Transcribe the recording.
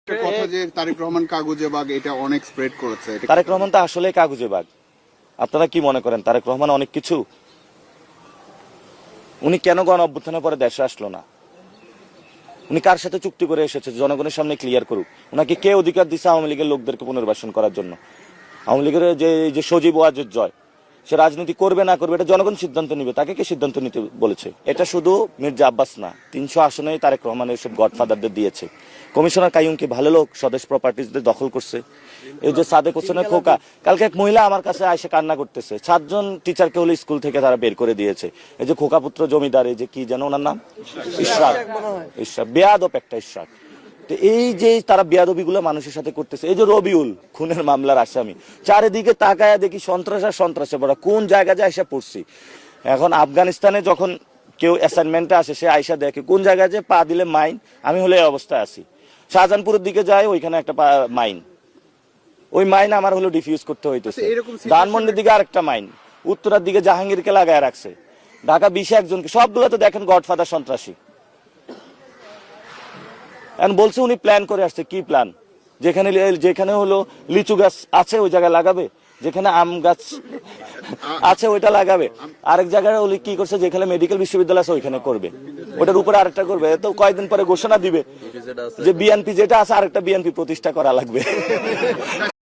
একটা কথা যে তারেক রহমান কাগুজে বাঘ, এটা অনেক স্প্রেড করেছে। তারেক রহমান তো আসলে কাগুজে বাঘ। আপনারা কি মনে করেন তারেক রহমান অনেক কিছু? উনি কেন গণ অভ্যুত্থানের পরে দেশে আসলো না? উনি কার সাথে চুক্তি করে এসেছে? জনগণের সামনে ক্লিয়ার করুক। ওনাকে কে অধিকার দিচ্ছে আওয়ামী লীগের লোকদেরকে পুনর্বাসন করার জন্য? আওয়ামী লীগের যে সজীব ওয়াজেদ জয়, সে রাজনীতি করবে না করবে এটা জনগণ সিদ্ধান্ত নিবে। তাকে কে সিদ্ধান্ত নিতে বলেছে? এটা শুধু মির্জা আব্বাস না, 300 আসনে তারেক রহমানের সব গডফাদারদের দিয়েছে। কমিশনার কাইয়ুম কি ভালো লোক? স্বদেশ প্রপার্টিজদের দখল করছে। এই যে সাদেক হোসেনের খোকা, কালকে এক মহিলা আমার কাছে এসে কান্না করতেছে, 7 জন টিচারকে হলো স্কুল থেকে তারা বের করে দিয়েছে। এই যে খোকা পুত্র জমিদার, এই যে কি যেন ওনার নাম, ইশরাক, বেয়াদব একটা ইশরাক। তো এই যে তারা বেয়াদবিগুলো মানুষের সাথে করতেছে। এই যে রবিউল খুনের মামলার আসামি, চারিদিকে তাকায়া দেখি সন্ত্রাস আর সন্ত্রাসে পড়া, কোন জায়গা যায় এসে পড়ছি। এখন আফগানিস্তানে যখন কেউ অ্যাসাইনমেন্টে আসে, সে আইসা দেখে কোন জায়গায় যে পা দিলে মাইন। আমি হলে এই অবস্থায় আছি। শাহজাহানপুরের দিকে যাই, ওইখানে একটা মাইন, ওই মাইন আমার হলো ডিফিউজ করতে হইতেছে। ধানমন্ডির দিকে আরেকটা মাইন, উত্তরার দিকে জাহাঙ্গীরকে লাগায় রাখছে, ঢাকা 20 একজনকে। সবগুলো তো দেখেন গডফাদার সন্ত্রাসী। এখন বলছে উনি প্ল্যান করে আসছে। কি প্ল্যান? যেখানে যেখানে হলো লিচু গাছ আছে ওই জায়গায় লাগাবে, যেখানে আম গাছ আছে ওইটা লাগাবে। আরেক জায়গায় উনি কি করছে, যেখানে মেডিকেল বিশ্ববিদ্যালয় আছে ওইখানে করবে, ওটার উপরে আরেকটা করবে। তো কয়েকদিন পরে ঘোষণা দিবে যে বিএনপি যেটা আছে আরেকটা বিএনপি প্রতিষ্ঠা করা লাগবে।